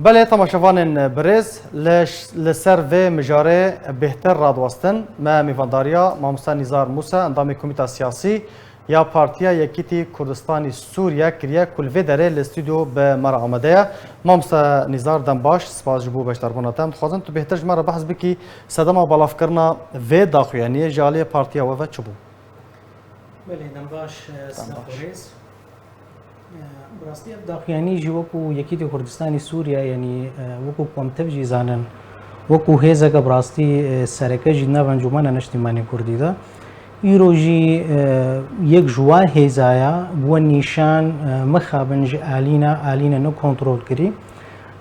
بله تماشاوان برز لسر و مجاره بهتر رادوستن ما میوانداریا مامستا نیزار موسى اندام کمیته سیاسی یا پارتیا یکیتی کردستانی سوریه کریه کل داره الاستودیو به مرا آمده مامستا نیزار دنباش سپاس جبو بشتربوناتم خوازن تو بهتر جمعه بحث بکی صدام و بالاف کرنا و داخویانی جالی پارتیا و چبو بله دنباش سنابوریز براستی داخویانی جی وکو یکیتی کردستانی سوریه یعنی وکو کمتب جی زانن وکو هیزه که براستی سرکه جی نوان جمعه نشتیمانی کردی ده ایروژی یک جوان هیزایا و نیشان مخابنج آلینا نو کنترل کری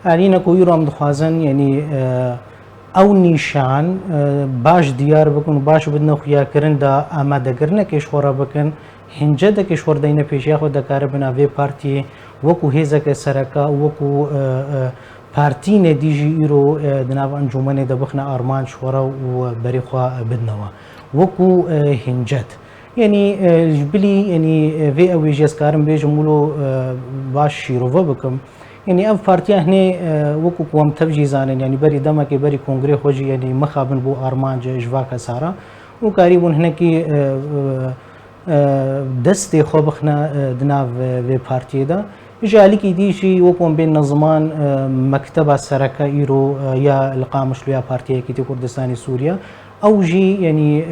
آلینا کو ایرو هم دخوازن یعنی او نیشان باش دیار بکن باش بدن خویا کرن دا آماده کرن کشورا بکن هنجه دا کشور دین پیشیا خود دکار بنا وی پارتی وکو هیزه که سرکا وکو پارتی ندیجی ایرو دناو انجمن دا بخنا آرمان شورا و بری خواه بدنوا وكو هنجت يعني جبلي يعني في اويجي اسكارم بيجو مولو باش شيروفا بكم يعني اف بارتيا هنا وكو قوم تبجيزان يعني بري دمك بري كونغري خوجي يعني مخابن بو ارمان جواكا سارا وقريبون هنا كي دستي خوبخنا دناف في بارتي دا جالي كي ديشي وكم بين نظمان مكتب السركه ايرو يا القامش يا بارتي كي كردستاني سوريا او جي يعني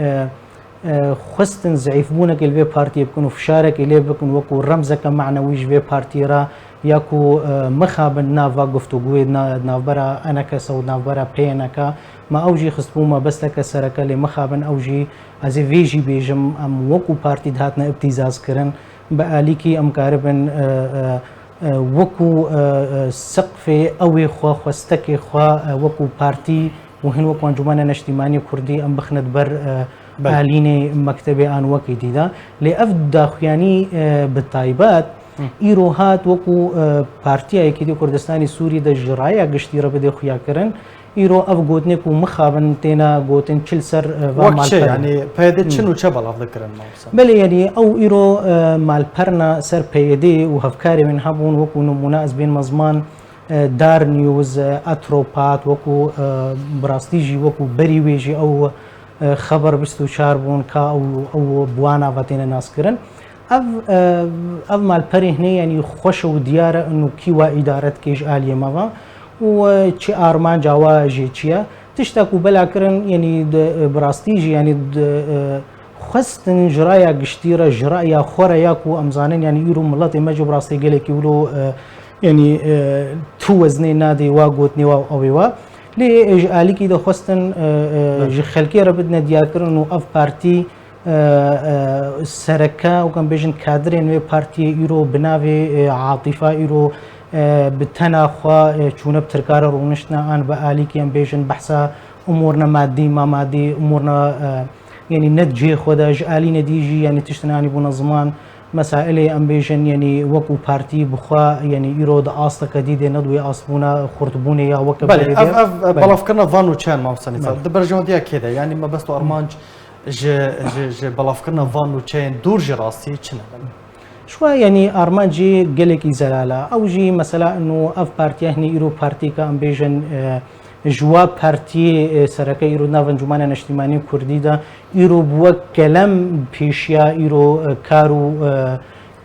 خستن ضعيف بونك الفي بارتي بكونوا فشارك اللي بكون وكو رمزك معنوي جي بارتي را ياكو مخابن نافا گفتگوی نافبرا انا كسو نافبرا بينك ما اوجي خصبوما بس لك سرك اللي مخابن اوجي از فيجي بيجم ام وكو بارتي دهاتنا ابتزاز كرن بآليكي ام كاربن وكو سقف اوي خوا خستكي خوا وكو بارتي وهن وكو انجمن نشتیمانی کردی ام بخند بر آلین مکتب آن وکی دیدا لأف داخویانی بالطایبات ایروهات وكو بارتیا یکی کردستانی سوری دا جرایه گشتی را بده خویا کرن ایرو اف گوتنه کو مخابن تینا گوتن چل سر و مال يعني پیده چنو چه بلاف ذکرن موسى بله يعني او ایرو مال پرنا سر پیده و هفکاری من هبون وكو نمونه از بین مزمان دار نيوز اتروبات وكو براستيجي وكو بري ويجي او خبر بستو شاربون كا او بوانا فاتينا ناس كرن اف مال بري هنا يعني خوش وديار انه كيوا اداره كيج اليه مافا و تشي ارمان جوا جيتشيا تشتاكو بلا كرن يعني براستيجي يعني خستن جرايا قشتيره جرايا خورا ياكو امزانين يعني يرو ملاتي ماجو براستي قالك يقولوا يعني تو وزني نادي واقوتني واويوا لي آلي كي دو خستن خلكي ربدنا ديار كرنو اف بارتي سركا وكان بيجن كادرين وي بارتي يرو بنافي عاطفه يرو بالتناخوا شونه بتركار رونشنا ان بآلي كي ام بيجن بحثا امورنا مادي ما مادي امورنا يعني نتجي خدا آلي نديجي يعني تشتناني بنظمان مسائل ام بيجن يعني وكو بارتي بخوا يعني يرود اصلا كديد ندوي اصبونا خرطبوني يا وكو بله اف بلاف كنا فانو كان ما وصلني دبرجون ديا كده يعني ما بس ارمانج ج بلاف كنا فانو كان دور جراسي كنا شوي يعني ارمانجي قالك زلاله او جي مثلا انه اف بارتي هني يرو بارتي كام بيجن جوا بارتي سركه يرو نافن جمانه نشتیمانی کردی دا يرو بو كلام پیشیا يرو كارو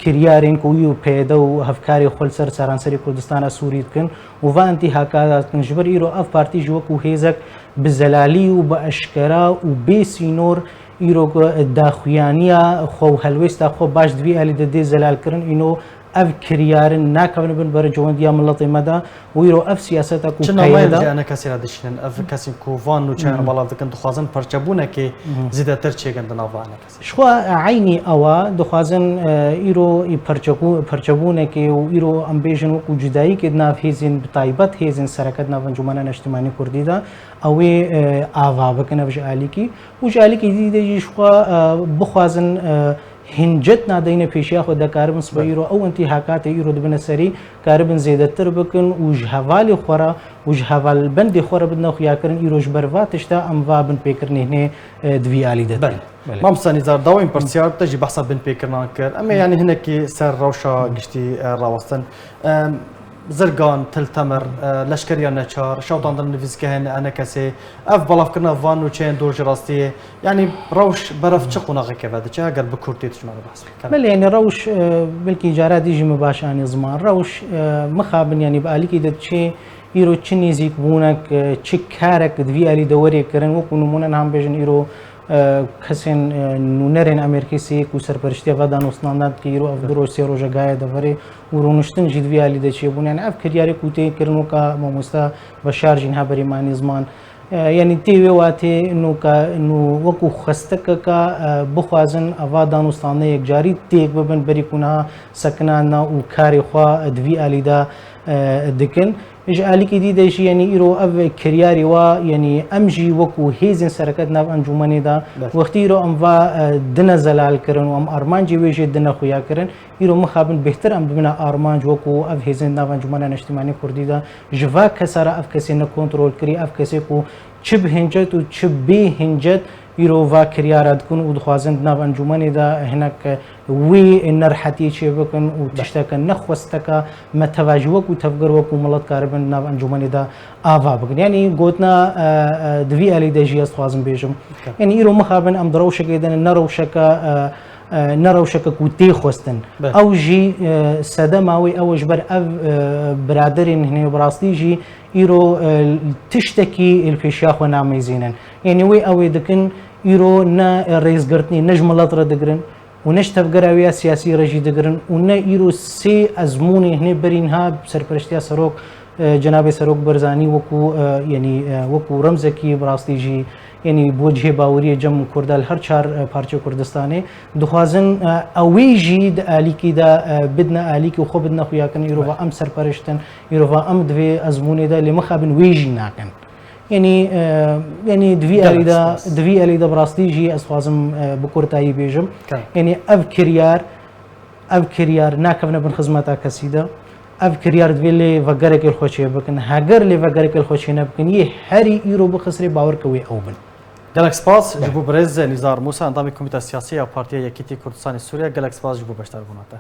كريارين كو يو پیدا و هفکاری خل سر سرانسری کردستان سوری کن و وانتی هکا کنجبر يرو اف بارتي جو کو هیزک بزلالی و باشکرا و بسینور يرو داخویانیا خو هلوستا خو باش دوی الی د زلال کرن اینو اف كريار ناكبن بن برجون ديا ملطي مدى ويرو اف سياسته كو شنو ما يلجا انا كاسير دشنن اف كاسي كوفان نو كان بلا دكن تخازن برچبونه كي زيدا ترچي گند نافانا كاسي شو عيني اوا دخازن ايرو برچبونه كي ويرو امبيشن وكو جداي كي ناف هيزن بطيبت هيزن سركت ناف جمانه اجتماعي كردي دا او اوا بكن بجالي كي وجالي كي دي شو بخازن هنجت نادين پیشیا خود دکاربن سبیرو او انتهاکات ایرو دبن سری کاربن زیادتر بکن وجهوال خورا وجهوال بند خورا بدنا خویا کرن ایروج برواتش تا ام وابن پیکرنه نه دوی علی ده بله ما مسانی زار داوین پرسیار تجی بحث بن پیکرنا کر اما یعنی هنکی سر روشا گشتی راوستن زرگان تلتمر لشکریا نچار شوطاندن نفیزکهن انا کسی اف بلاف کرنا وان و چین دور جراستیه یعنی روش برف چه قناقه که بده چه اگر بکورتی تجمع بحث بله يعني روش بلكي جارات يجي مباشر زمان روش مخابن يعني بقالي كده شيء يرو تشنيزيك بونك تشكارك دفي آلي دوري كرن وكونو مونا هم بيجن يرو کسین نونرین امریکی سی کو سرپرشتی و دانستانداد که یرو افدروش سیرو جگای دفری و رونشتن جدوی علی دچی بون یعنی اف کریاری کوتی کرنو کا ماموستا و شارجین ها بری مانی زمان یعنی تیوی واتی انو وکو خستک کا بخوازن اوا دانستانه یک جاری تیک ببن بری کنها سکنانا و کاری خوا دوی علی دا دکن إجعالي كي دي شيء يعني إيرو أف كرياري وا يعني أمجي وكو هيزن سركت ناف أنجوماني دا وقتيرو أم فا دنا زلال كرن وأم أرمان جي ويجي دنا خويا كرن إيرو مخابن بهتر أم بمنا أرمان وكو أف هيزن ناف أنجومانا اجتماعي كردي دا جفا كسارة أف كسي نكونترول كري أف كسي كو چب هنجت و چب بي هنجت إيرو فا كريارات كن ودخوازن ناف أنجوماني دا هناك وي نرحتي شي بكن وتشتكن نخوستك متواجوك وتفكر وكو ملت كاربن ناف انجمني دا آفا بكن يعني قوتنا دوي آلي دا جي استخوازن بيجم يعني إيرو مخابن أم دروشك إذن نروشك كوتي خوستن أو جي سدماوي أو جبر أف برادرين هنا براستي جي إيرو تشتكي الفيشاخ ونعميزينن يعني وي أوي دكن إيرو نا رئيس قرتني نجملات ردقرن ونش تفكر سياسي رجي دقرن ونا إيرو سي أزموني هنا برينها بسرپرشتيا سروك جناب سروك برزاني وكو يعني وكو رمزكي براستي جي يعني بوجه باوري جم كردال هر چار پارچه كردستاني دخوازن اويجي د آليكي دا بدنا آليكي وخو بدنا خويا كن إيرو ام سرپرشتن إيرو ام دوي أزموني دا لمخابن ويجي ناكن يعني دوی آلی دا براستی جی اسخوازم بکورتایی بیجم يعني اف كريار ناكفنا بن خدمتا کسی دا اف كريار دوی لی وگرک الخوشی بکن هاگر لی وگرک الخوشی نبکن یه هری ایرو بخسری باور کوی او بن گلک سپاس جبو برز نزار موسى انضامي كوميتي السياسي او بارتيا يكيتي كردستان سوريا گلک سپاس جبو بشتر بوناته